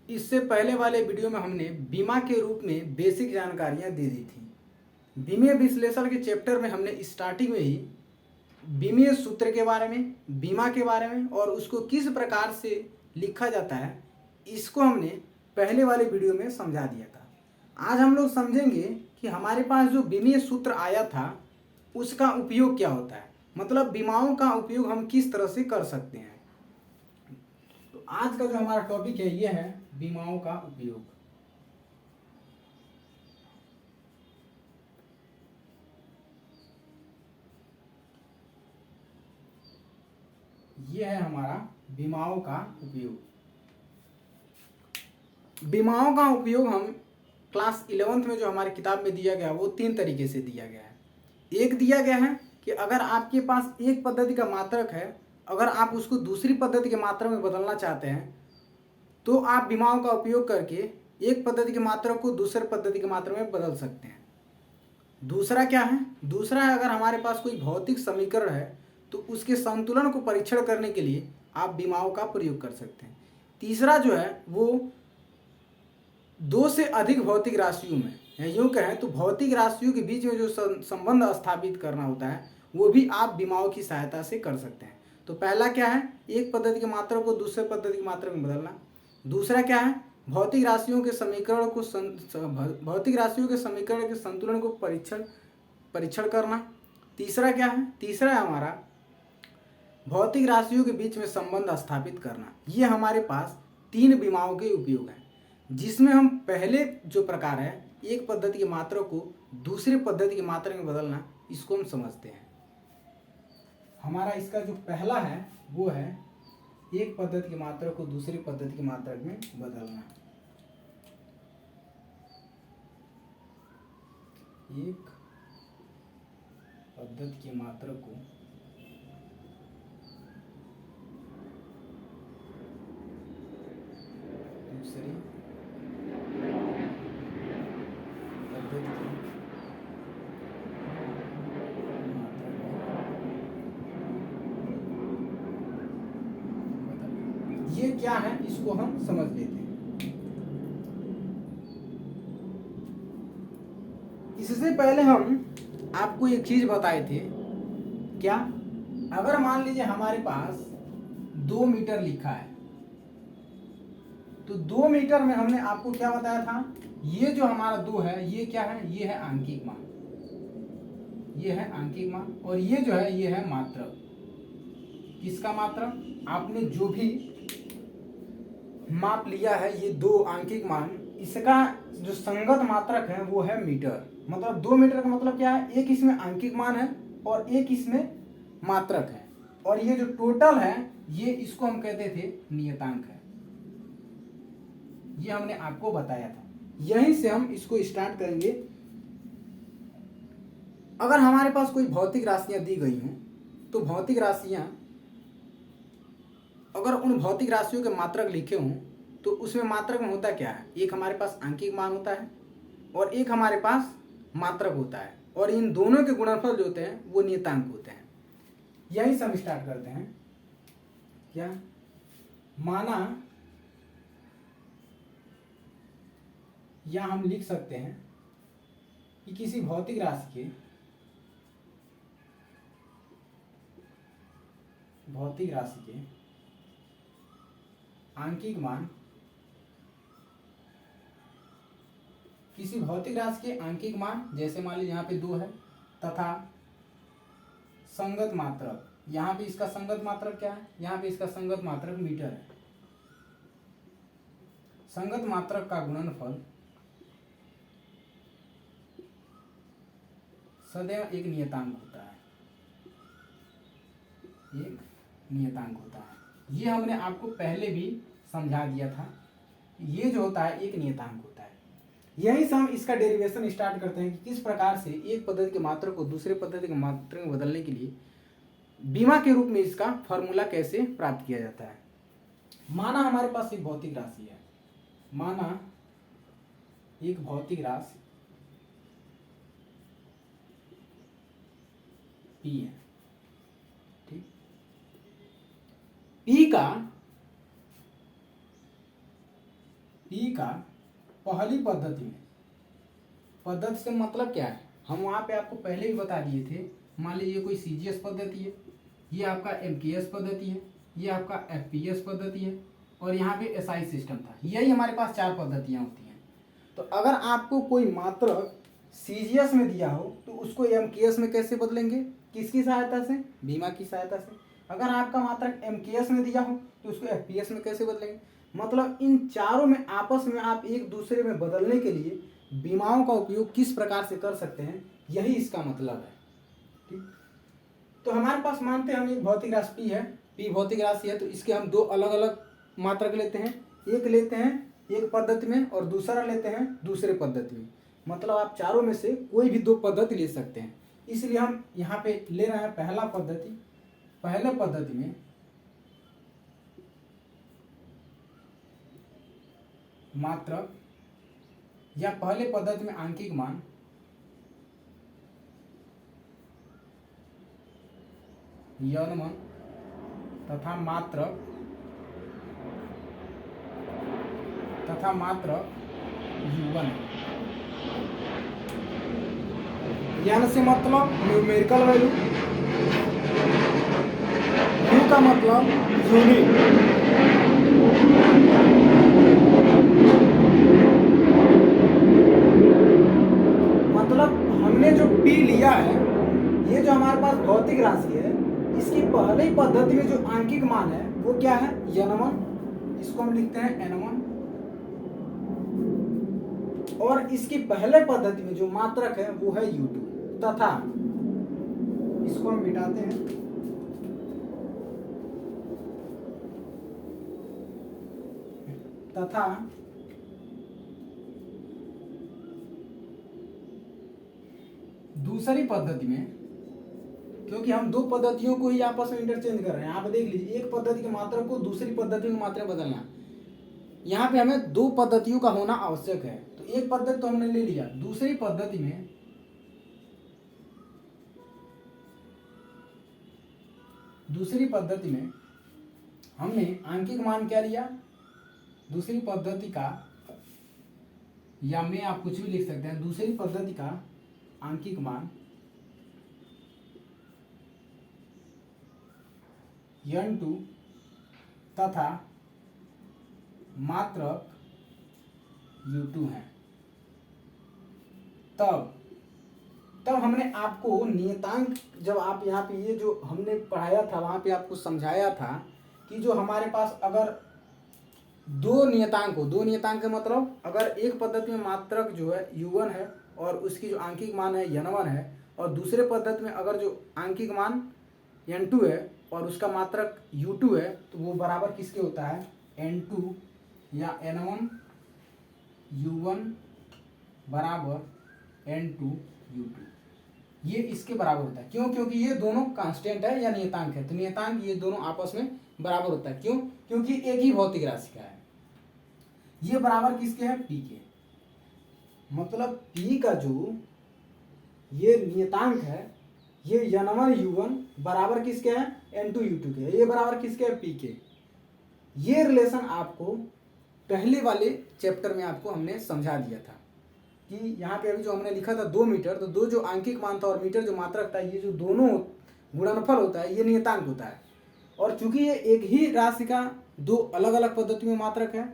इससे पहले वाले वीडियो में हमने बीमा के रूप में बेसिक जानकारियां दे दी थी। बीमीय विश्लेषण के चैप्टर में हमने स्टार्टिंग में ही बीमीय सूत्र के बारे में, बीमा के बारे में और उसको किस प्रकार से लिखा जाता है, इसको हमने पहले वाले वीडियो में समझा दिया था। आज हम लोग समझेंगे कि हमारे पास जो बीमीय सूत्र आया था उसका उपयोग क्या होता है, मतलब बीमाओं का उपयोग हम किस तरह से कर सकते हैं। तो आज का जो हमारा टॉपिक है ये है बीमाओं का उपयोग। ये है हमारा बीमाओं का उपयोग। बीमाओं का उपयोग हम क्लास 11th में जो हमारी किताब में दिया गया वो 3 तरीके से दिया गया है। एक दिया गया है कि अगर आपके पास एक पद्धति का मात्रक है, अगर आप उसको दूसरी पद्धति के मात्रक में बदलना चाहते हैं तो आप बीमाओं का उपयोग करके एक पद्धति के मात्रक को दूसरे पद्धति के मात्रक में बदल सकते हैं। दूसरा क्या है? दूसरा है अगर हमारे पास कोई भौतिक समीकरण है तो उसके संतुलन को परीक्षण करने के लिए आप बीमाओं का प्रयोग कर सकते हैं। तीसरा जो है वो 2 से अधिक भौतिक राशियों में, यूँ कहें तो भौतिक राशियों के बीच में जो संबंध स्थापित करना होता है वो भी आप बीमाओं की सहायता से कर सकते हैं। तो पहला क्या है? एक पद्धति के मात्रक को दूसरे पद्धति के मात्रक में बदलना। दूसरा क्या है? भौतिक राशियों के समीकरण के संतुलन को परीक्षण करना। तीसरा क्या है? तीसरा है हमारा भौतिक राशियों के बीच में संबंध स्थापित करना। ये हमारे पास 3 बीमाओं के उपयोग हैं, जिसमें हम पहले जो प्रकार है एक पद्धति के मात्रक को दूसरे पद्धति के मात्रक में बदलना, इसको हम समझते हैं। हमारा इसका जो पहला है वो है एक पद्धति के मात्रक को दूसरी पद्धति के मात्रक में बदलना। एक पद्धति के मात्रक को दूसरी पद्धति के ये क्या है इसको हम समझ लेते हैं। इससे पहले हम आपको एक चीज बताए थे, क्या? अगर मान लीजिए हमारे पास 2 मीटर लिखा है तो 2 मीटर में हमने आपको क्या बताया था, ये जो हमारा 2 है ये क्या है? ये है आंकिक मान, ये है आंकिक मान, और ये जो है ये है मात्रक। किसका मात्रक? आपने जो भी माप लिया है ये 2 आंकिक मान, इसका जो संगत मात्रक है वो है मीटर। मतलब 2 मीटर का मतलब क्या है? एक इसमें आंकिक मान है और एक इसमें मात्रक है, और ये जो टोटल है ये इसको हम कहते थे नियतांक है। ये हमने आपको बताया था। यहीं से हम इसको स्टार्ट करेंगे। अगर हमारे पास कोई भौतिक राशियां दी गई हों तो भौतिक राशियां, अगर उन भौतिक राशियों के मात्रक लिखे हों तो उसमें मात्रक में होता क्या है? एक हमारे पास आंकिक मान होता है और एक हमारे पास मात्रक होता है, और इन दोनों के गुणनफल जो होते हैं वो नियतांक होते हैं। यही से हम स्टार्ट करते हैं। क्या? माना या हम लिख सकते हैं कि किसी भौतिक राशि के आंकिक मान, किसी भौतिक राशि के आंकिक मान, जैसे मान लीजिए यहाँ पे 2 है, तथा संगत मात्रक, यहाँ पे इसका संगत मात्रक क्या है? यहाँ पे इसका संगत मात्रक मीटर है। संगत मात्रक का गुणनफल सदैव एक नियतांक होता है, एक नियतांक होता है। ये हमने आपको पहले भी समझा दिया था। ये जो होता है एक नियतांक होता है। यहीं से हम इसका डेरिवेशन स्टार्ट करते हैं कि किस प्रकार से एक पद्धति के मात्रक को दूसरे पद्धति के मात्रक में बदलने के लिए बीमा के रूप में इसका फॉर्मूला कैसे प्राप्त किया जाता है। माना हमारे पास एक भौतिक राशि है, माना एक भौतिक राशि P है, ठीक। P का पी का पहली पद्धति में, पद्धति से मतलब क्या है, हम वहाँ पे आपको पहले ही बता दिए थे। मान लीजिए कोई सीजीएस पद्धति है, ये आपका एमकेएस पद्धति है, ये आपका एफपीएस पद्धति है, और यहाँ पे एसआई सिस्टम था। यही हमारे पास 4 पद्धतियाँ होती हैं। तो अगर आपको कोई मात्रक सीजीएस में दिया हो तो उसको एमकेएस में कैसे बदलेंगे, किसकी सहायता से, बीमा की सहायता से। अगर आपका मात्रक एमकेएस में दिया हो तो उसको एफपीएस में कैसे बदलेंगे। मतलब इन चारों में आपस में आप एक दूसरे में बदलने के लिए बीमाओं का उपयोग किस प्रकार से कर सकते हैं, यही इसका मतलब है। ठीक, तो हमारे पास मानते हैं हम एक भौतिक राशि पी है, पी भौतिक राशि है, तो इसके हम 2 अलग अलग मात्रक लेते हैं। एक लेते हैं एक पद्धति में और दूसरा लेते हैं दूसरे पद्धति में। मतलब आप चारों में से कोई भी 2 पद्धति ले सकते हैं। इसलिए हम यहाँ पे ले रहे हैं पहला पद्धति। पहले पद्धति में मात्रक या पहले पद्धति में आंकिक मान यौनमन तथा मात्रक U1 है। यन से मतलब न्यूमेरिकल वैल्यू, U का मतलब यूनिट। मतलब हमने जो P लिया है, ये जो हमारे पास भौतिक राशि है, इसकी पहली पद्धति में जो आंकिक मान है वो क्या है, N1। इसको हम लिखते हैं N1। और इसकी पहले पद्धति में जो मात्रक है वो है U2 तथा, इसको हम मिटाते हैं, तथा दूसरी पद्धति में, क्योंकि हम 2 पद्धतियों को ही आपस में इंटरचेंज कर रहे हैं। आप देख लीजिए, एक पद्धति के मात्रक को दूसरी पद्धति की मात्रा बदलना, यहाँ पे हमें 2 पद्धतियों का होना आवश्यक है। तो एक पद्धति तो हमने ले लिया, दूसरी पद्धति में हमने आंकिक मान क्या लिया, दूसरी पद्धति का, या में आप कुछ भी लिख सकते हैं, दूसरी पद्धति का आंकिक मान N2 तथा मात्रक U2 है। तब हमने आपको नियतांक, जब आप यहाँ पे ये जो हमने पढ़ाया था वहाँ पे आपको समझाया था कि जो हमारे पास अगर 2 नियतांक हो, 2 नियतांक का मतलब अगर एक पद्धति में मात्रक जो है U1 है और उसकी जो आंकिक मान है N1 है, और दूसरे पद्धति में अगर जो आंकिक मान N2 है और उसका मात्रक U2 है, तो वो बराबर किसके होता है, N2 या N1 U1 बराबर N2 U2, ये इसके बराबर होता है। क्यों, क्योंकि ये दोनों कांस्टेंट है या नियतांक है, तो नियतांक ये दोनों आपस में बराबर होता है। क्यों, क्योंकि एक ही भौतिक राशि का है। ये बराबर किसके है, P के। मतलब P का जो ये नियतांक है, ये N1 U1 बराबर किसके है, N2 U2 के। ये बराबर किसके है, P के। ये रिलेशन आपको पहले वाले चैप्टर में आपको हमने समझा दिया था कि यहाँ पे अभी जो हमने लिखा था 2 मीटर, तो 2 जो आंकिक मान था और मीटर जो मात्रक था, ये जो दोनों गुणनफल होता है, ये नियतांक होता है। और चूंकि ये एक ही राशि का 2 अलग अलग पद्धति में मात्रक है,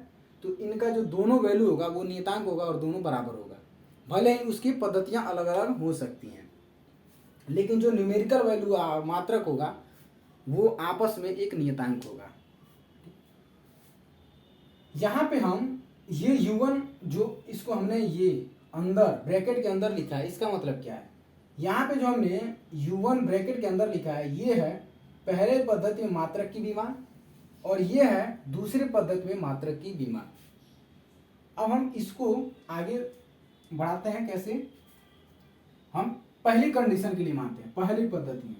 तो इनका जो दोनों वैल्यू होगा वो नियतांक होगा और दोनों बराबर होगा। भले ही उसकी पद्धतियाँ अलग अलग हो सकती हैं, लेकिन जो न्यूमेरिकल वैल्यू मात्रक होगा वो आपस में एक नियतांक होगा। यहाँ पे हम ये U1 जो इसको हमने ये अंदर ब्रैकेट के अंदर लिखा है, इसका मतलब क्या है, यहाँ पे जो हमने U1 ब्रैकेट के अंदर लिखा है, ये है पहले पद्धति में मात्रक की बीमा और ये है दूसरे पद्धति में मात्रक की बीमा। अब हम इसको आगे बढ़ाते हैं, कैसे, हम पहली कंडीशन के लिए मानते हैं। पहली पद्धति में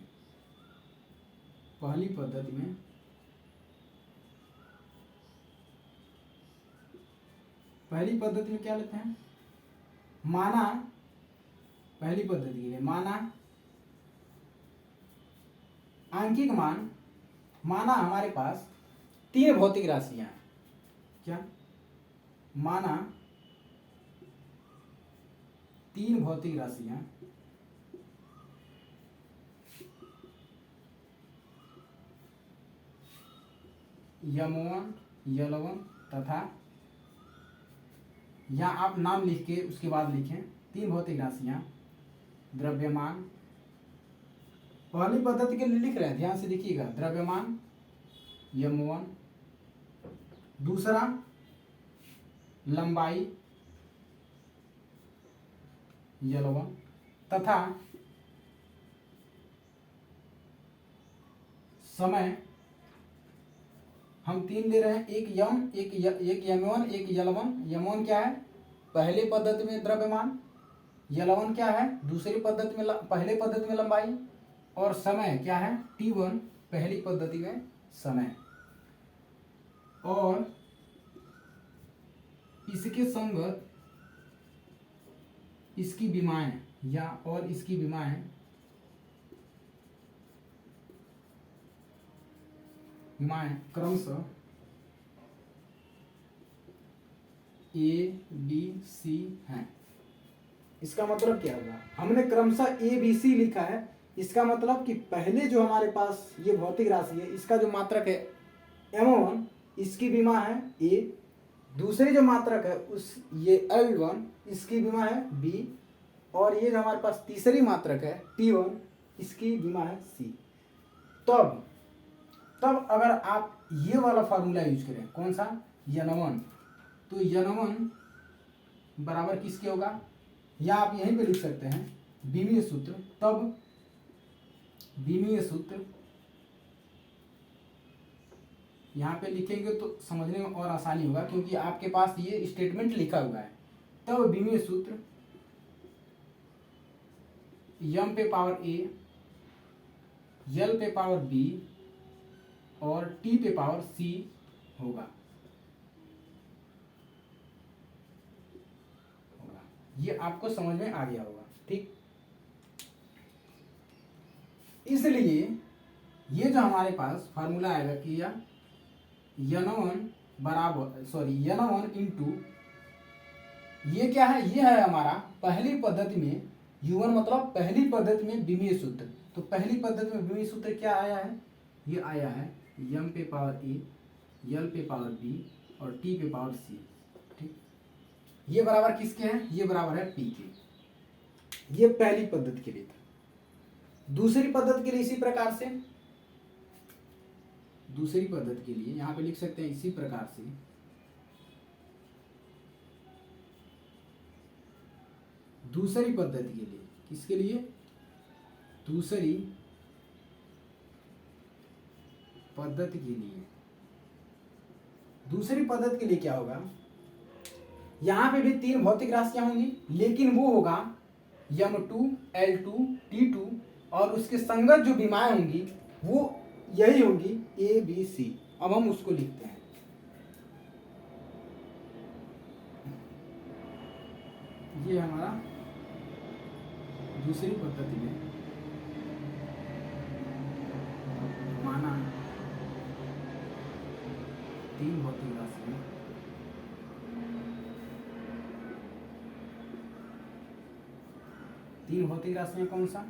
क्या लेते हैं, माना, पहली पद्धति के लिए माना आंकिक मान, माना हमारे पास 3 भौतिक राशियां हैं, क्या माना तीन भौतिक राशियां M1 L1 तथा, या आप नाम लिख के उसके बाद लिखें, तीन भौतिक राशियां द्रव्यमान, पहली पद्धति के लिए लिख रहे हैं, ध्यान से देखिएगा, द्रव्यमान M1, दूसरा लंबाई L1 तथा समय हम तीन ले रहे हैं, एक M1 एक L1। M1 क्या है? पहली पद्धति में द्रव्यमान। L1 क्या है? दूसरी पद्धति में पहली पद्धति में लंबाई। और समय क्या है? T1 पहली पद्धति में समय। और इसके संगत इसकी विमाएं इसकी विमाएं क्रमशः ABC हैं। इसका मतलब क्या होगा? हमने क्रमशः ABC लिखा है, इसका मतलब कि पहले जो हमारे पास ये भौतिक राशि है, इसका जो मात्रक है M1, इसकी विमा है A। दूसरी जो मात्रक है ये L1, इसकी विमा है B। और ये जो हमारे पास तीसरी मात्रक है T1, इसकी विमा है C। तब अगर आप ये वाला फार्मूला यूज करें, कौन सा? N1, तो N1 बराबर किसके होगा? या आप यहीं पे लिख सकते हैं बीमीय सूत्र। तब बीमीय सूत्र यहाँ पे लिखेंगे तो समझने में और आसानी होगा, क्योंकि आपके पास ये स्टेटमेंट लिखा हुआ है। तब बीमीय सूत्र M पे पावर A, L पे पावर B और T पे पावर C होगा। ये आपको समझ में आ गया होगा, ठीक। इसलिए ये जो हमारे पास फार्मूला आएगा कि N1 इंटू, ये क्या है? ये है हमारा पहली पद्धति में U1, मतलब पहली पद्धति में विमीय सूत्र। तो पहली पद्धति में विमीय सूत्र क्या आया है? ये आया है M पे पावर A, L पे पावर B और T पे पावर C, ठीक। ये बराबर किसके हैं? ये बराबर है P के। ये पहली पद्धति के लिए था। दूसरी पद्धति के लिए इसी प्रकार से, दूसरी पद्धति के लिए यहाँ पे लिख सकते हैं इसी प्रकार से, दूसरी पद्धति के लिए, किसके लिए? दूसरी पद्धति के लिए। दूसरी पद्धति के लिए क्या होगा? यहां पे भी तीन भौतिक राशियां होंगी, लेकिन वो होगा M2 L2 T2, और उसके संगत जो विमाएं होंगी वो यही होंगी ABC। अब हम उसको लिखते हैं। ये हमारा दूसरी पद्धति में माना तीन भौतिक राशियां कौन सा?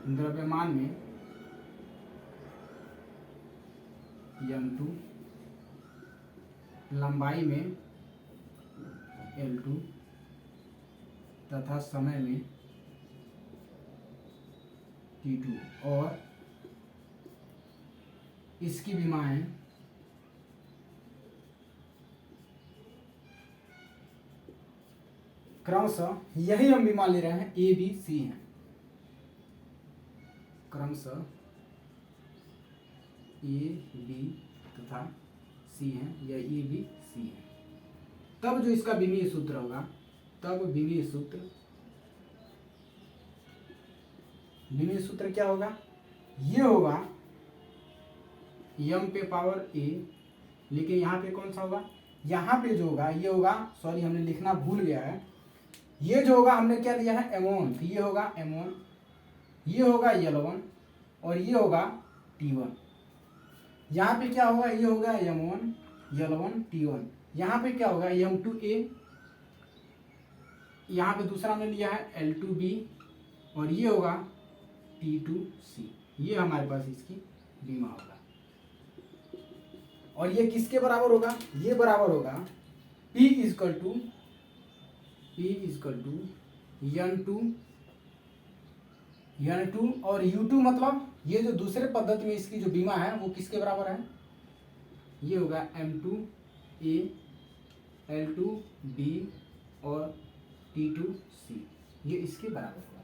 द्रव्यमान में M2, लंबाई में L2 तथा समय में T2, और इसकी विमाएं क्रमशः, यही हम विमा ले रहे हैं, ABC हैं। क्रमशः AB तथा C हैं, या ABC हैं। तब जो इसका विमीय सूत्र होगा, तब विमीय सूत्र क्या होगा? ये होगा M पे पावर A, लेकिन यहाँ पे कौन सा होगा? यहाँ पे जो होगा ये होगा, सॉरी हमने लिखना भूल गया है, ये जो होगा हमने क्या दिया है? M1, तो ये होगा M1, ये होगा L1 और ये होगा T1। यहाँ पे क्या होगा? ये होगा M1 L1 T1, यहाँ पे क्या होगा, M2A, यहाँ पे दूसरा हमने लिया है L2B, और ये होगा T2C। ये हमारे पास इसकी बीमा होगा। और ये किसके बराबर होगा, ये बराबर होगा P इजकल टू N2 और U2, मतलब ये जो दूसरे पद्धति में इसकी जो बीमा है वो किसके बराबर है, ये होगा M2A, L2B और T2C, ये इसके बराबर होगा।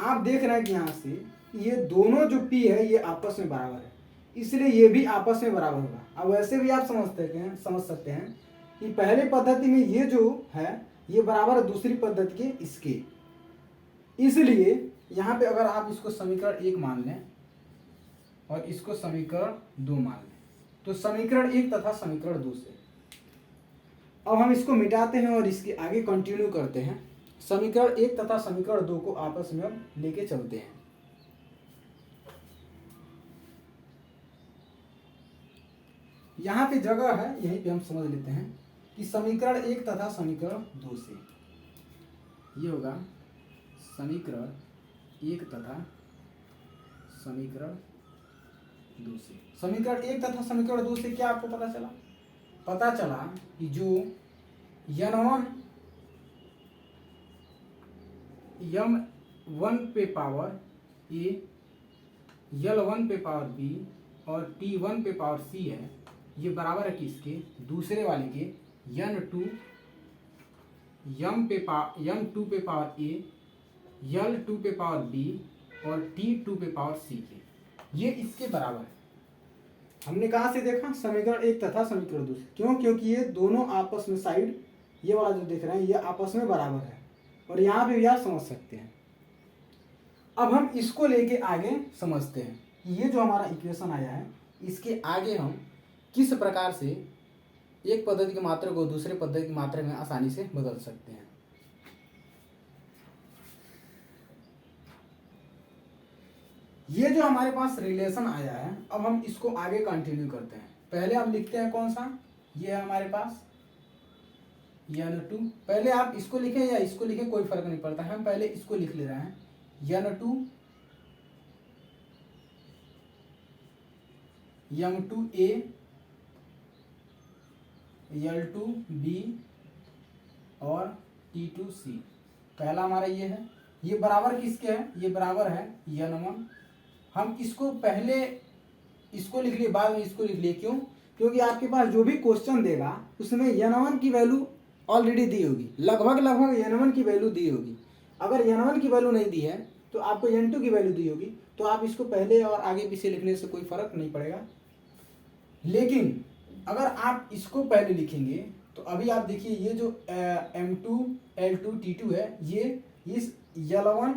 आप देख रहे हैं कि यहाँ से ये दोनों जो P है ये आपस में बराबर है, इसलिए ये भी आपस में बराबर होगा। अब वैसे भी आप समझ सकते हैं कि पहले पद्धति में ये जो है ये बराबर है दूसरी पद्धति के इसके, इसलिए यहाँ पे अगर आप इसको समीकरण 1 मान लें और इसको समीकरण 2 मान लें, तो समीकरण 1 तथा समीकरण 2 से अब हम इसको मिटाते हैं और इसके आगे कंटिन्यू करते हैं। समीकरण 1 तथा समीकरण 2 को आपस में हम लेके चलते हैं। यहाँ पे जगह है, यहीं पे हम समझ लेते हैं कि समीकरण 1 तथा समीकरण 2 से, ये होगा समीकरण 1 तथा समीकरण 2 से। समीकरण 1 तथा समीकरण 2 से क्या आपको पता चला, पता चला कि जो M1 पे पावर A, L1 पे पावर B और T1 पे पावर C है, ये बराबर है किसके, दूसरे वाले के M2 पे पावर A, L2 पे पावर B और T2 पे पावर C के, ये इसके बराबर है। हमने कहाँ से देखा, समीकरण 1 तथा समीकरण 2 से। क्यों, क्योंकि ये दोनों आपस में साइड, ये वाला जो देख रहे हैं ये आपस में बराबर है, और यहाँ पे भी आप समझ सकते हैं। अब हम इसको लेके आगे समझते हैं कि ये जो हमारा इक्वेशन आया है इसके आगे हम किस प्रकार से एक पद्धति की मात्रा को दूसरे पद्धति की मात्रा में आसानी से बदल सकते हैं। ये जो हमारे पास रिलेशन आया है, अब हम इसको आगे कंटिन्यू करते हैं। पहले हम लिखते हैं कौन सा, ये है हमारे पास N2। पहले आप इसको लिखें या इसको लिखें कोई फर्क नहीं पड़ता है, हम पहले इसको लिख ले रहे हैं N2 M2A L2B और T2C। पहला हमारा ये है, ये बराबर किसके है, ये बराबर है N1। हम इसको पहले इसको लिख लिए, बाद में इसको लिख लिए। क्यों, क्योंकि आपके पास जो भी क्वेश्चन देगा उसमें N1 की वैल्यू ऑलरेडी दी होगी, लगभग N1 की वैल्यू दी होगी। अगर N1 की वैल्यू नहीं दी है तो आपको N2 की वैल्यू दी होगी, तो आप इसको पहले और आगे पीछे लिखने से कोई फर्क नहीं पड़ेगा। लेकिन अगर आप इसको पहले लिखेंगे तो अभी आप देखिए ये जो M2 L2 T2 है, ये इस M1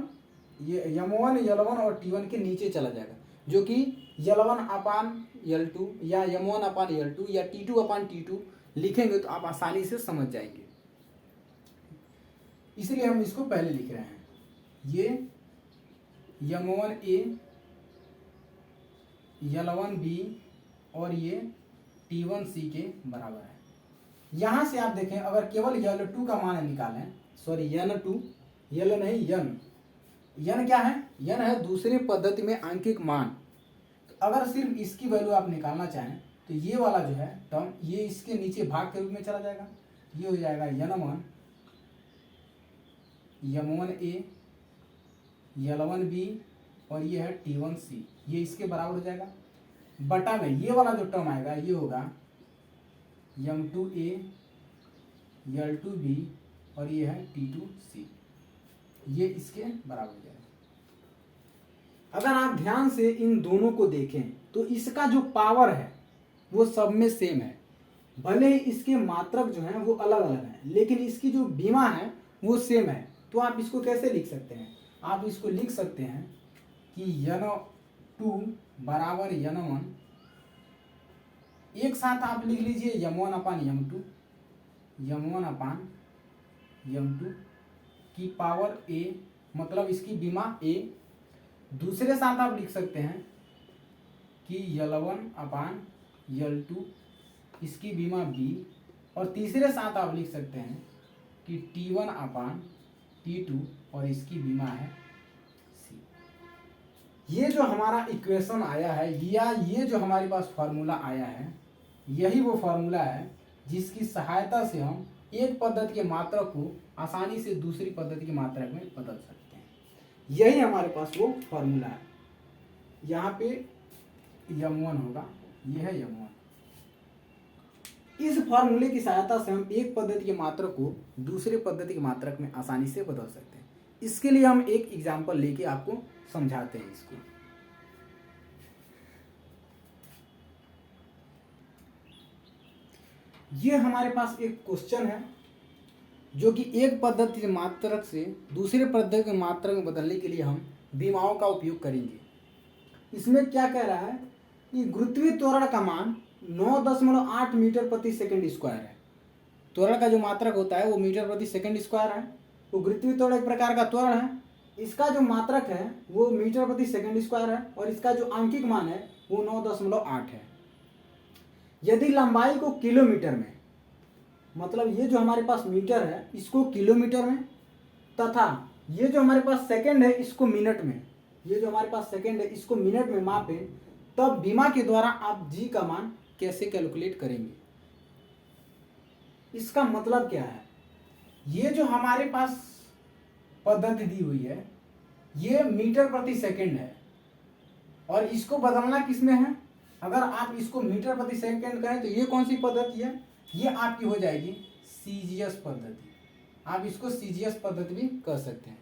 L1 और T1 के नीचे चला जाएगा, जो कि L1 अपान L2 या M1 अपान L2 या T2 अपान T2 लिखेंगे तो आप आसानी से समझ जाएंगे। इसलिए हम इसको पहले लिख रहे हैं, ये M1A L1B और ये T1C के बराबर है। यहाँ से आप देखें, अगर केवल L2 का मान निकालें, सॉरी N2, L नहीं N क्या है, N है दूसरे पद्धति में आंकिक मान। तो अगर सिर्फ इसकी वैल्यू आप निकालना चाहें तो ये वाला जो है टर्म, ये इसके नीचे भाग के रूप में चला जाएगा, ये हो जाएगा M1A L1B और ये है T1C, ये इसके बराबर हो जाएगा। बटा में ये वाला जो टर्म आएगा ये होगा M2A L2B और ये है T2C, ये इसके बराबर हो जाएगा। अगर आप ध्यान से इन दोनों को देखें तो इसका जो पावर है वो सब में सेम है, भले ही इसके मात्रक जो हैं वो अलग अलग हैं, लेकिन इसकी जो बीमा है वो सेम है। तो आप इसको कैसे लिख सकते हैं, आप इसको लिख सकते हैं कि N2 बराबर N1, एक साथ आप लिख लीजिए M1 अपान M2, M1 अपान M2 की पावर A, मतलब इसकी बीमा A। दूसरे साथ आप लिख सकते हैं कि L1 अपान L2, इसकी बीमा B और तीसरे साथ आप लिख सकते हैं कि T1 अपान T2 और इसकी बीमा है C। ये जो हमारा इक्वेशन आया है या ये जो हमारे पास फार्मूला आया है, यही वो फार्मूला है जिसकी सहायता से हम एक पद्धति के मात्रक को आसानी से दूसरी पद्धति के मात्रक में बदल सकते हैं। यही हमारे पास वो फार्मूला है। यहाँ पे M1 होगा, यह है M1। इस फार्मूले की सहायता से हम एक पद्धति के मात्रक को दूसरे पद्धति के मात्रक में आसानी से बदल सकते हैं। इसके लिए हम एक एग्जाम्पल लेके आपको समझाते हैं इसको। ये हमारे पास एक क्वेश्चन है जो कि एक पद्धति के मात्रक से दूसरे पद्धति के मात्रक में बदलने के लिए हम बीमाओं का उपयोग करेंगे। इसमें क्या कह रहा है कि गुरुत्वीय त्वरण का मान 9.8 मीटर प्रति सेकंड स्क्वायर है। त्वरण का जो मात्रक होता है वो मीटर प्रति सेकंड स्क्वायर है। तो गुरुत्वीय त्वरण एक प्रकार का त्वरण है, इसका जो मात्रक है वो मीटर प्रति सेकंड स्क्वायर है और इसका जो आंकिक मान है वो 9.8 है। यदि लंबाई को किलोमीटर में, मतलब ये जो हमारे पास मीटर है इसको किलोमीटर में, तथा ये जो हमारे पास सेकंड है इसको मिनट में, ये जो हमारे पास सेकंड है इसको मिनट में मापें, तब बीमा के द्वारा आप जी का मान कैसे कैलकुलेट करेंगे। इसका मतलब क्या है, ये जो हमारे पास पद्धति दी हुई है ये मीटर प्रति सेकंड है और इसको बदलना किसमें है, अगर आप इसको मीटर प्रति सेकंड करें तो ये कौन सी पद्धति है, ये आपकी हो जाएगी सीजीएस पद्धति। आप इसको सीजीएस पद्धति भी कह सकते हैं।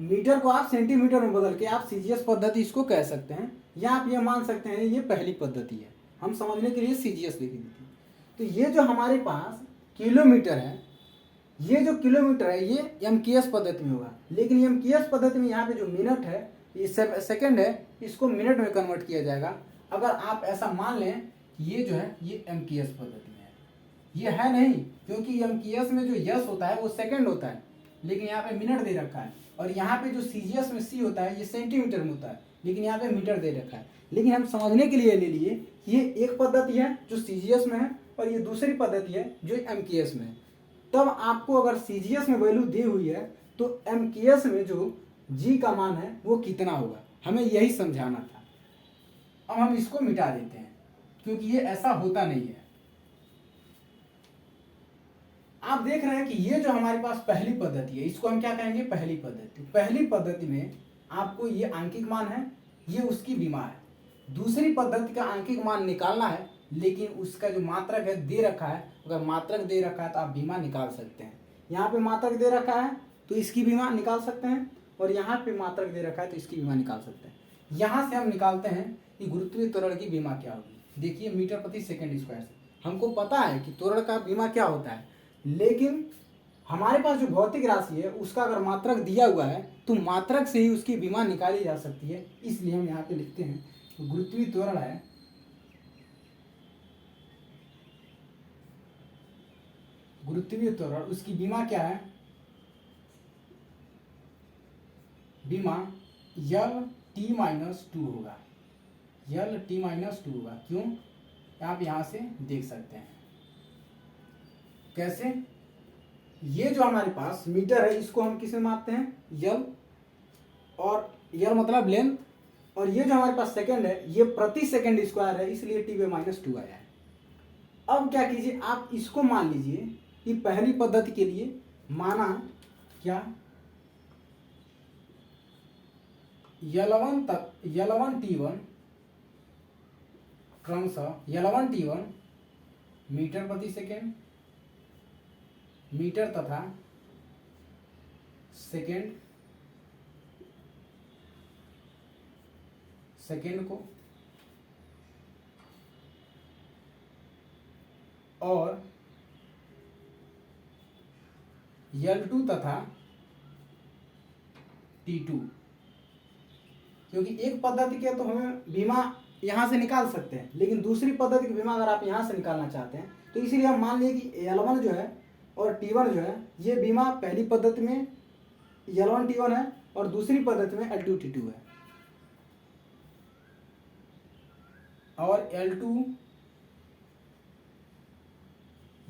मीटर को आप सेंटीमीटर में बदल के आप सीजीएस पद्धति इसको कह सकते हैं, या आप ये मान सकते हैं ये पहली पद्धति है। हम समझने के लिए सीजीएस लिख दी थी। तो ये जो हमारे पास किलोमीटर है, ये जो किलोमीटर है ये एमकेएस पद्धति में होगा, लेकिन एमकेएस पद्धति में यहाँ पे जो मिनट है, ये सेकंड है, इसको मिनट में कन्वर्ट किया जाएगा। अगर आप ऐसा मान लें कि ये जो है ये एमकेएस पद्धति में है, ये है नहीं, क्योंकि एमकेएस में जो यस होता है वो सेकंड होता है, लेकिन यहाँ पे मिनट दे रखा है। और यहाँ पे जो सीजीएस में सी होता है ये सेंटीमीटर में होता है, लेकिन यहाँ पे मीटर दे रखा है। लेकिन हम समझने के लिए ले लिए ये एक पद्धति है जो सीजीएस में है और ये दूसरी पद्धति है जो एमकेएस में है। तब आपको अगर सीजीएस में वैल्यू दी हुई है तो एमकेएस में जो जी का मान है वो कितना होगा, हमें यही समझाना था। अब हम इसको मिटा देते हैं क्योंकि ये ऐसा होता नहीं है। आप देख रहे हैं कि ये जो हमारे पास पहली पद्धति है इसको हम क्या कहेंगे, पहली पद्धति। पहली पद्धति में आपको ये आंकिक मान है, ये उसकी बीमा है। दूसरी पद्धति का आंकिक मान निकालना है, लेकिन उसका जो मात्रक है दे रखा है। अगर मात्रक दे रखा है तो आप बीमा निकाल सकते हैं। यहाँ पे मात्रक दे रखा है तो इसकी बीमा निकाल सकते हैं, और यहाँ पे मात्रक दे रखा है तो इसकी बीमा निकाल सकते हैं। यहाँ से हम निकालते हैं कि गुरुत्वीय त्वरण की बीमा क्या होगी। देखिए मीटर प्रति सेकंड स्क्वायर से हमको पता है कि त्वरण का बीमा क्या होता है, लेकिन हमारे पास जो भौतिक राशि है उसका अगर मात्रक दिया हुआ है तो मात्रक से ही उसकी बीमा निकाली जा सकती है। इसलिए हम यहाँ पे लिखते हैं तो गुरुत्वीय त्वरण है गुरुत्वीय त्वरण, उसकी बीमा क्या है, बीमा L_T-2 होगा। L_T-2 होगा। क्यों, आप यहाँ से देख सकते हैं कैसे। ये जो हमारे पास मीटर है इसको हम किस में मापते हैं, L, और L मतलब लेंथ, और ये जो हमारे पास सेकंड है ये प्रति सेकंड स्क्वायर है, इसलिए T/-2 आया है। अब क्या कीजिए, आप इसको मान लीजिए कि पहली पद्धति के लिए माना क्या, L1T1 क्रमशः L1T1 मीटर प्रति सेकेंड, मीटर तथा सेकेंड, सेकेंड को, और L2 तथा T2। क्योंकि एक पद्धति के तो हमें बीमा यहाँ से निकाल सकते हैं, लेकिन दूसरी पद्धति की बीमा अगर आप यहाँ से निकालना चाहते हैं तो इसलिए हम मान लिए कि L1 जो है और T1 जो है ये बीमा पहली पद्धति में L1T1 है और दूसरी पद्धति में L2T2 है, और L2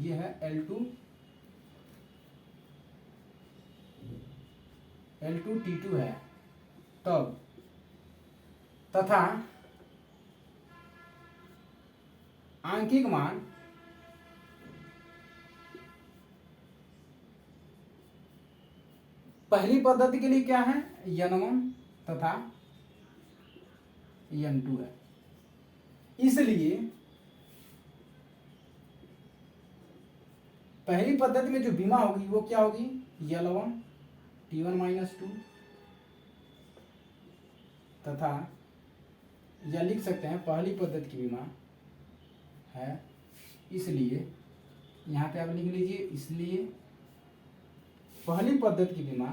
ये है L2 T2 है तब, तथा आंकिक मान पहली पद्धति के लिए क्या है, N1 तथा N2 है। इसलिए पहली पद्धति में जो बीमा होगी वो क्या होगी, L1 T1-2 तथा या लिख सकते हैं पहली पद्धति की बीमा है, इसलिए यहाँ पे आप लिख लीजिए, इसलिए पहली पद्धति की बीमा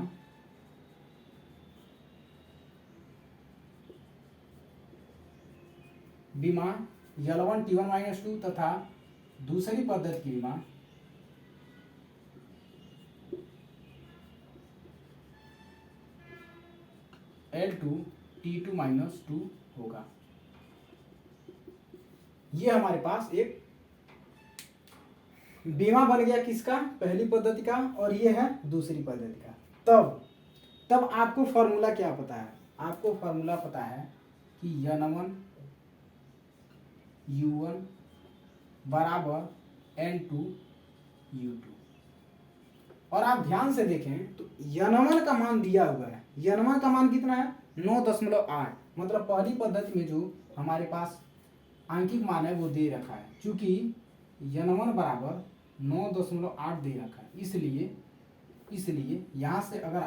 L1 T1-2 तथा दूसरी पद्धति की बीमा L2 T2-2 होगा। ये हमारे पास एक बीमा बन गया किसका, पहली पद्धति का, और ये है दूसरी पद्धति का। तब आपको फॉर्मूला क्या पता है, आपको फॉर्मूला पता है कि N1 U1 बराबर N2 U2। और आप ध्यान से देखें तो N1 का मान दिया हुआ है, N1 का मान कितना है, 9.8, मतलब पहली पद्धति में जो हमारे पास आंकिक मान है वो दे रखा है, क्योंकि N1 बराबर 9.8 दे रखा है। इसलिए यहाँ से अगर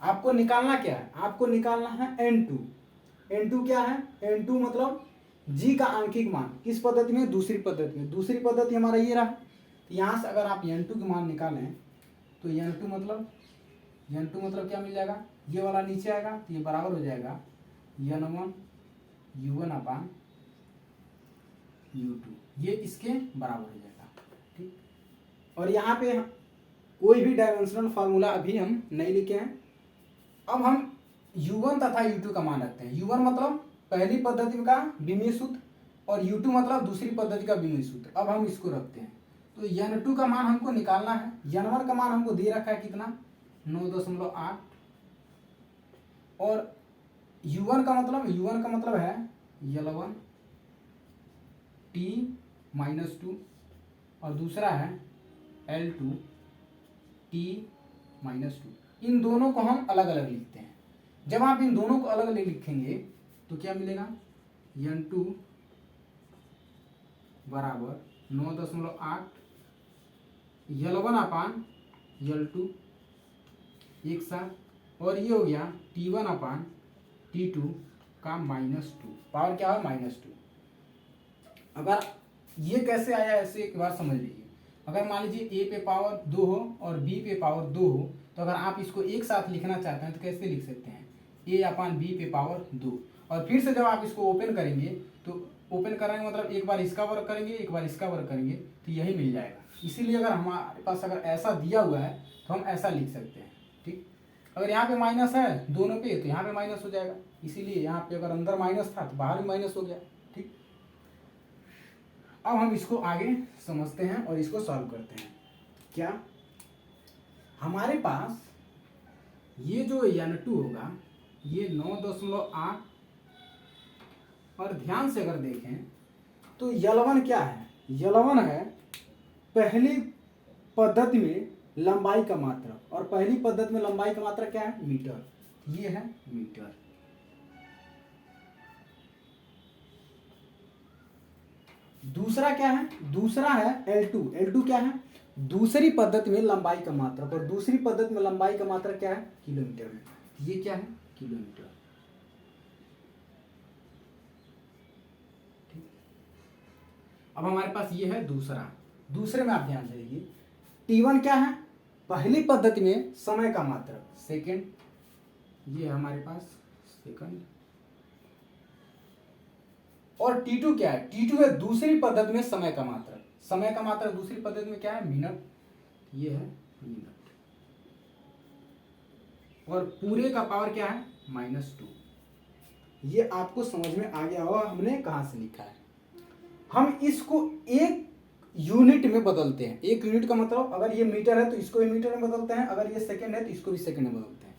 आपको निकालना क्या है, आपको निकालना है N2। N2 क्या है, N2 मतलब G का आंकिक मान, किस पद्धति में, दूसरी पद्धति में। दूसरी पद्धति हमारा ये रहा, तो यहाँ से अगर आप N2 के मान निकालें तो N2 मतलब क्या मिल जाएगा, ये वाला नीचे आएगा तो ये बराबर हो जाएगा N1 U1 अपान U2, ये इसके बराबर हो जाएगा। ठीक, और यहाँ पे कोई भी डायमेंशनल फार्मूला अभी हम नहीं लिखे हैं। अब हम U1 तथा U2 का मान रखते हैं। U1 मतलब पहली पद्धति का विमीय सूत्र और U2 मतलब दूसरी पद्धति का विमीय सूत्र। अब हम इसको रखते हैं, तो N2 का मान हमको निकालना है। N1 का मान हमको दे रखा है कितना, 9.8, और U1 का मतलब है L1 T-2 और दूसरा है L2 T-2। इन दोनों को हम अलग अलग लिखते हैं। जब आप इन दोनों को अलग अलग लिखेंगे तो क्या मिलेगा, N2 बराबर 9.8 L1 अपान L2 एक साथ, और ये हो गया T1 अपान T2 का -2, पावर क्या है, -2। अगर ये कैसे आया, ऐसे एक बार समझ लीजिए। अगर मान लीजिए A पे पावर 2 हो और B पे पावर 2 हो, तो अगर आप इसको एक साथ लिखना चाहते हैं तो कैसे लिख सकते हैं, A अपान B पे पावर 2। और फिर से जब आप इसको ओपन करेंगे तो ओपन कराएंगे मतलब एक बार इसका वर्क करेंगे, एक बार इसका वर्क करेंगे, तो यही मिल जाएगा। इसीलिए अगर हमारे पास अगर ऐसा दिया हुआ है तो हम ऐसा लिख सकते हैं। ठीक, अगर यहाँ पे माइनस है दोनों पे तो यहाँ पे माइनस हो जाएगा, इसीलिए यहाँ पे अगर अंदर माइनस था तो बाहर भी माइनस हो गया। ठीक, अब हम इसको आगे समझते हैं और इसको सॉल्व करते हैं। क्या हमारे पास ये जो N2 होगा ये 9.8, और ध्यान से अगर देखें तो L1 क्या है, L1 है पहली पद्धति में लंबाई का मात्रक, और पहली पद्धति में लंबाई का मात्रक क्या है, मीटर, ये है मीटर। दूसरा क्या है, दूसरा है L2। L2 क्या है, दूसरी पद्धति में लंबाई का मात्रक, और दूसरी पद्धति में लंबाई का मात्रक क्या है, किलोमीटर में, ये क्या है, किलोमीटर। ठीक, अब हमारे पास ये है दूसरे में आप ध्यान से देखिए, T1 क्या है, पहली पद्धति में समय का मात्रक, सेकेंड, ये हमारे पास सेकंड। और T2 क्या है, T2 है दूसरी पद्धति में समय का मात्रक, समय का मात्रक दूसरी पद्धति में क्या है, मिनट, ये है मिनट। और पूरे का पावर क्या है, -2। ये आपको समझ में आ गया होगा हमने कहाँ से लिखा है। हम इसको एक यूनिट में बदलते हैं। एक यूनिट का मतलब अगर ये मीटर है तो इसको भी मीटर में बदलते हैं, अगर ये सेकंड है तो इसको भी सेकंड में बदलते हैं।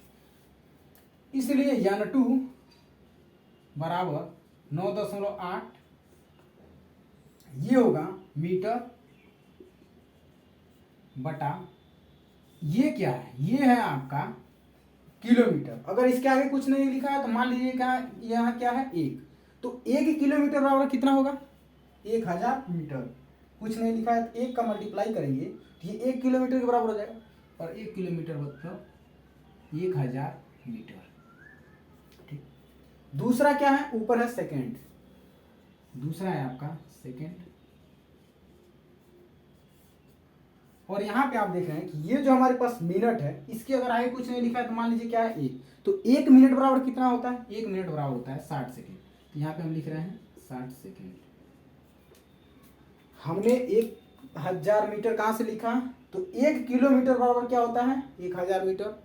इसलिए n2 बराबर 9.8 ये होगा मीटर बटा, ये क्या है, ये है आपका किलोमीटर। अगर इसके आगे कुछ नहीं लिखा है तो मान लीजिए क्या यहाँ क्या है 1, तो 1 किलोमीटर बराबर कितना होगा 1000 मीटर। कुछ नहीं लिखा है तो 1 का मल्टीप्लाई करेंगे तो ये 1 किलोमीटर के बराबर हो जाएगा, और 1 किलोमीटर मतलब 1000 मीटर। ठीक, दूसरा क्या है, ऊपर है सेकेंड, दूसरा है आपका सेकेंड। और यहाँ पे आप देख रहे हैं कि ये जो हमारे पास मिनट है, इसके अगर आगे कुछ नहीं लिखा है तो मान लीजिए क्या है 1, तो 1 मिनट बराबर कितना होता है, 1 मिनट बराबर होता है 60 सेकेंड। तो यहाँ पे हम लिख रहे हैं 60 सेकेंड। हमने 1000 मीटर कहाँ से लिखा, तो 1 किलोमीटर बराबर क्या होता है 1000 मीटर,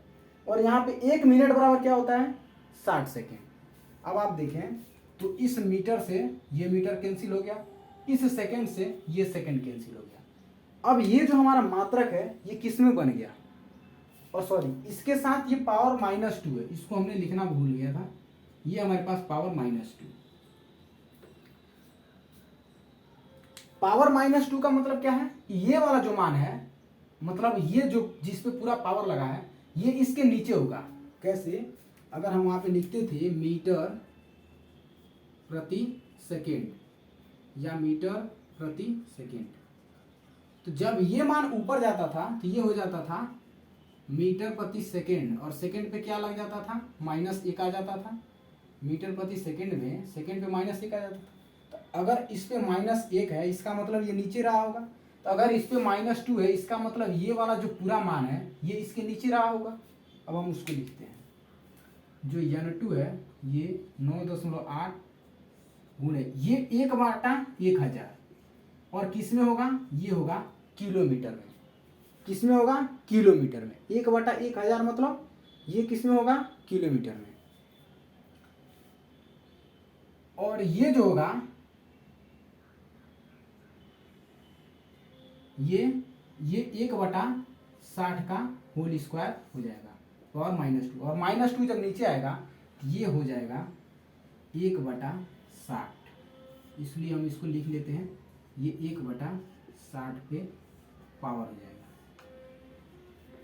और यहाँ पे 1 मिनट बराबर क्या होता है 60 सेकेंड। अब आप देखें तो इस मीटर से ये मीटर कैंसिल हो गया, इस सेकेंड से ये सेकेंड कैंसिल हो गया। अब ये जो हमारा मात्रक है ये किस में बन गया, और सॉरी इसके साथ ये पावर -2 है, इसको हमने लिखना भूल गया था, ये हमारे पास पावर -2। पावर -2 का मतलब क्या है, ये वाला जो मान है, मतलब ये जो जिस पे पूरा पावर लगा है ये इसके नीचे होगा। कैसे, अगर हम वहां पे लिखते थे मीटर प्रति सेकेंड या मीटर प्रति सेकेंड, तो जब ये मान ऊपर जाता था तो ये हो जाता था मीटर प्रति सेकेंड, और सेकेंड पे क्या लग जाता था -1 आ जाता था। मीटर प्रति सेकेंड में सेकेंड पे -1 आ जाता था। तो अगर इस पे -1 है इसका मतलब ये नीचे रहा होगा, तो अगर इस पे -2 है इसका मतलब ये वाला जो पूरा मान है ये इसके नीचे रहा होगा। अब हम उसको लिखते हैं, जो n2 है ये 9.8 गुणे ये 1/1000, और किस में होगा, ये होगा किलोमीटर में। किस में होगा, किलोमीटर में। 1/1000 मतलब ये किस में होगा, किलोमीटर में। और ये जो होगा ये 1/60 का होल स्क्वायर हो जाएगा, और -2, और -2 जब नीचे आएगा तो ये हो जाएगा 1/60। इसलिए हम इसको लिख लेते हैं, ये 1/60 पे पावर हो जाएगा,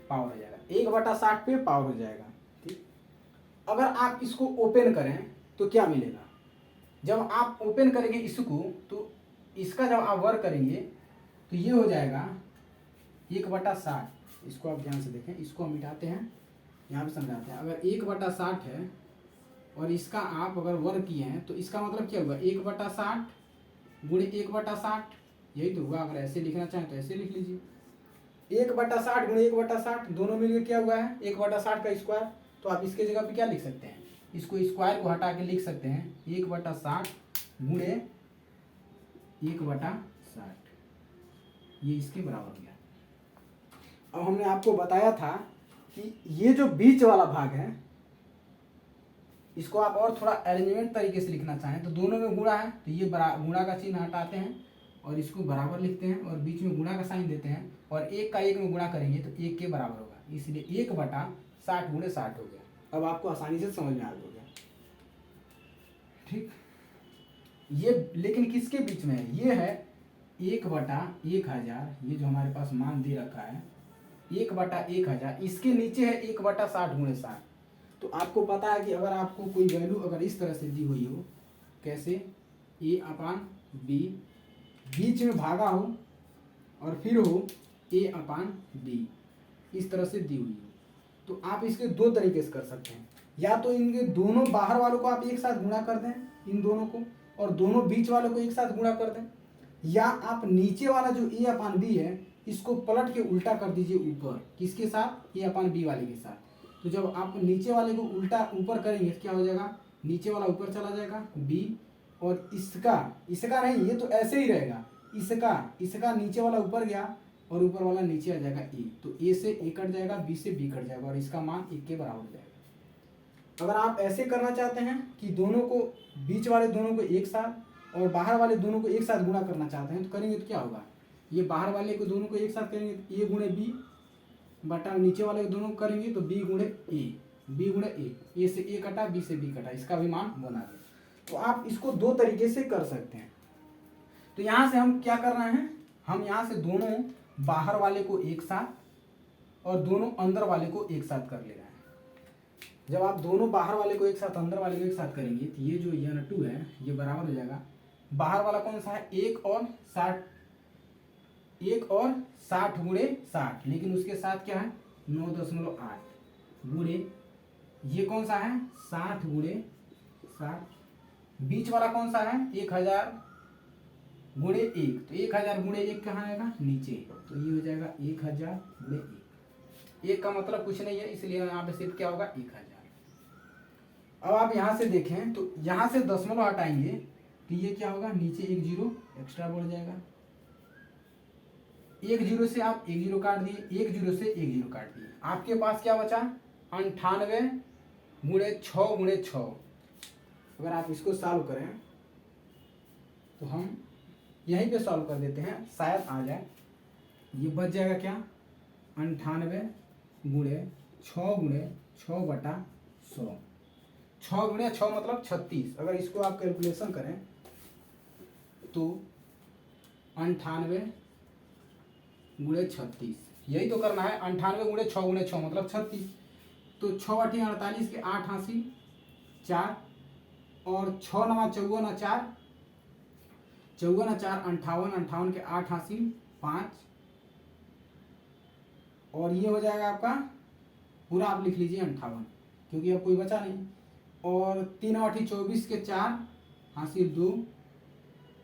पावर हो जाएगा 1/60 पे पावर हो जाएगा। ठीक, अगर आप इसको ओपन करें तो क्या मिलेगा, जब आप ओपन करेंगे इसको तो इसका जब आप वर्क करेंगे तो ये हो जाएगा 1/60। इसको आप ध्यान से देखें, इसको हम मिटाते हैं, यहाँ पे समझाते हैं। अगर 1/60 है और इसका आप अगर वर्क किए हैं तो इसका मतलब क्या होगा, 1/60 गुणे 1/60, यही तो होगा। अगर ऐसे लिखना चाहें तो ऐसे लिख लीजिए, 1/60 गुणे 1/60 दोनों मिलकर क्या हुआ है 1/60 का स्क्वायर। तो आप इसके जगह पे क्या लिख सकते हैं, इसको स्क्वायर को हटा के लिख सकते हैं 1/60 गुणे 1/60, ये इसके बराबर हो गया। अब हमने आपको बताया था कि ये जो बीच वाला भाग है इसको आप और थोड़ा अरेंजमेंट तरीके से लिखना चाहें तो दोनों में गुणा है तो ये गुणा का चिन्ह हटाते हैं और इसको बराबर लिखते हैं और बीच में गुणा का साइन देते हैं, और 1 का 1 में गुणा करेंगे तो 1 के बराबर होगा, इसलिए 1/60 गुणे 60 हो गया। अब आपको आसानी से समझ में आ गया। ठीक, ये लेकिन किसके बीच में है, ये है 1/1000, ये जो हमारे पास मान दे रखा है 1/1000, इसके नीचे है 1/60 गुणे 60। तो आपको पता है कि अगर आपको कोई वैल्यू अगर इस तरह से दी हुई हो, कैसे A/B, बीच में भागा हो और फिर हो A/B, इस तरह से दी हुई हो, तो आप इसके दो तरीके से कर सकते हैं। या तो इनके दोनों बाहर वालों को आप एक साथ गुणा कर दें, इन दोनों को, और दोनों बीच वालों को एक साथ गुणा कर दें, या आप नीचे वाला जो A/B है इसको पलट के उल्टा कर दीजिए ऊपर, किसके साथ, A/B वाले के साथ। तो जब आप नीचे वाले को उल्टा ऊपर करेंगे तो क्या हो जाएगा, नीचे वाला ऊपर चला जाएगा B, और इसका नहीं, ये तो ऐसे ही रहेगा, इसका नीचे वाला ऊपर गया और ऊपर वाला नीचे आ जाएगा A, तो A से A कट जाएगा, B से B कट जाएगा, और इसका मान 1 के बराबर हो जाएगा। अगर आप ऐसे करना चाहते हैं कि दोनों को, बीच वाले दोनों को एक साथ और बाहर वाले दोनों को एक साथ गुणा करना चाहते हैं तो करेंगे तो क्या होगा, ये बाहर वाले को दोनों को एक साथ करेंगे तो ए गुणे बी बटा नीचे वाले को दोनों को करेंगे तो बी गुणे ए से ए कटा बी से बी कटा, इसका भी मान बना दे। तो आप इसको दो तरीके से कर सकते हैं। तो यहाँ से हम क्या कर रहे हैं, हम यहाँ से दोनों बाहर वाले को एक साथ और दोनों अंदर वाले को एक साथ कर ले रहे हैं। जब आप दोनों बाहर वाले को एक साथ अंदर वाले को एक साथ करेंगे तो ये जो n2 है ये बराबर हो जाएगा, बाहर वाला कौन सा है 1 और 60 गुणे 60, लेकिन उसके साथ क्या है 9.8 गुणे ये कौन सा है 60 गुणे 60, बीच वाला कौन सा है 1000 गुणे 1, तो 1000 गुणे 1 कहाँ आएगा नीचे, तो ये हो जाएगा 1000 गुणे 1 का मतलब कुछ नहीं है, इसलिए यहाँ पे सिर्फ क्या होगा 1000। अब आप यहाँ से देखें तो यहाँ से दशमलव हटाएंगे तो ये क्या होगा नीचे 1 0 एक्स्ट्रा बढ़ जाएगा, 1 0 से आप 1 0 काट दिए, 1 0 से 1 0 काट दिए, आपके पास क्या बचा 98 गुणे 6 गुणे 6। अगर आप इसको सॉल्व करें तो हम यहीं पे सॉल्व कर देते हैं, शायद आ जाए। ये बच जाएगा क्या 98 गुणे 6 बटा 100, 6 गुणे 6 मतलब 36। अगर इसको आप कैलकुलेशन करें तो 98 गुणे 36, यही तो करना है, 98 गुणे 6 मतलब 36। तो 6 8 48 के 8 हासिल 4 और 6 9 54 4 54 4 58, 58 के 8 हासिल 5, और ये हो जाएगा आपका पूरा, आप लिख लीजिए 58 क्योंकि अब कोई बचा नहीं, और 3 8 24 के 4 हासिल 2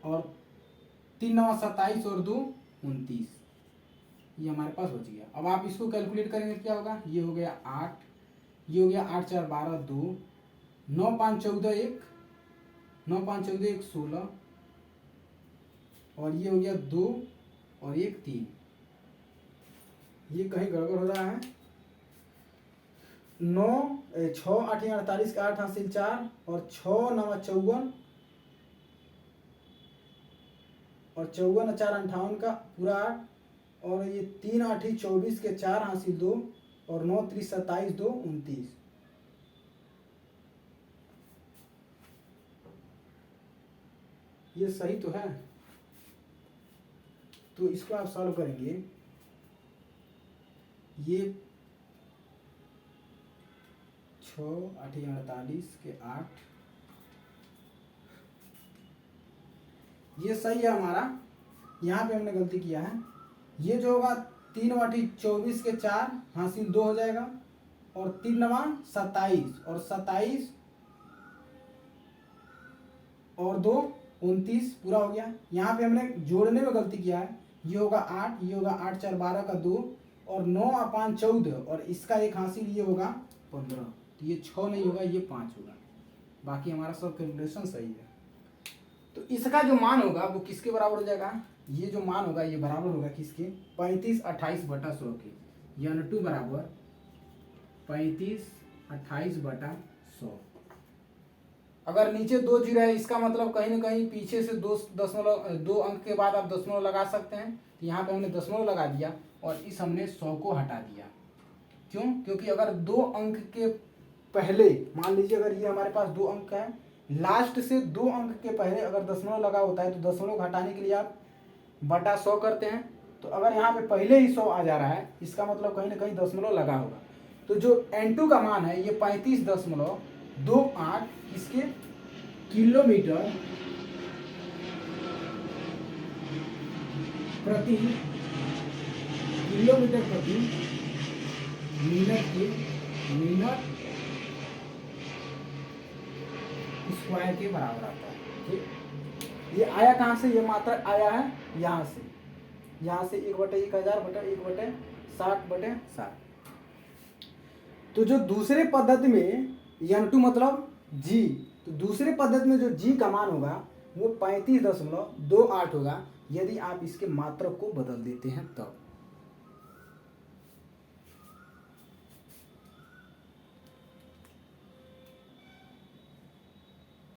और 3 9 27 और 2 29, ये हमारे पास बच गया। अब आप इसको कैलकुलेट करेंगे क्या होगा, ये हो गया 8, ये हो गया 8 4 12 2, 9 5 14 1, 9 5 14 1 16, और ये हो गया 2 और 1 3, ये कहीं गड़बड़ हो रहा है। 6 8 48 का 8 हासिल 4 और 6 9 54 और 54 4 58 का पूरा 8, और ये 3 8 24 के 4 हासिल 2 और 9 3 27 2 29। ये सही तो है, तो इसको आप सॉल्व करेंगे, ये 6 8 48 के 8, ये सही है हमारा। यहाँ पे हमने गलती किया है, ये जो होगा 3 8 24 के 4 हासिल 2 हो जाएगा, और 3 9 27 और 27 और 2 29 पूरा हो गया। यहाँ पे हमने जोड़ने में गलती किया है, ये होगा 8, ये होगा 8 4 12 का 2 और 9 5 14 और इसका एक हासिल ये होगा 15, तो ये 6 नहीं होगा, ये 5 होगा। बाकी हमारा सब कैलकुलेशन सही है। तो इसका जो मान होगा वो किसके बराबर हो जाएगा, ये जो मान होगा ये बराबर होगा किसके 35 28 बटा 100 के, n2 बराबर 35 28 बटा 100। अगर नीचे 2 जीरो है इसका मतलब कहीं ना कहीं पीछे से 2 अंक के बाद आप दशमलव लगा सकते हैं, तो यहाँ पे हमने दशमलव लगा दिया और इस हमने 100 को हटा दिया। क्यों, क्योंकि अगर 2 अंक के पहले मान लीजिए अगर ये हमारे पास 2 अंक है, लास्ट से 2 अंक के पहले अगर दशमलव लगा होता है तो दशमलव हटाने के लिए आप बटा 100 करते हैं। तो अगर यहाँ पे पहले ही 100 आ जा रहा है इसका मतलब कहीं ना कहीं दशमलव लगा होगा। तो जो n2 का मान है ये 35.28 इसके किलोमीटर प्रति मिनट स्क्वायर के बराबर आता है। ठीक, ये आया कहाँ से, ये मात्रा आया है यहाँ से 1/1000 बटा 1/60/60। तो जो दूसरे पद्धति में n2 मतलब g, तो दूसरे पद्धति में जो g का मान होगा वो 35.28 होगा यदि आप इसके मात्रक को बदल देते हैं तब।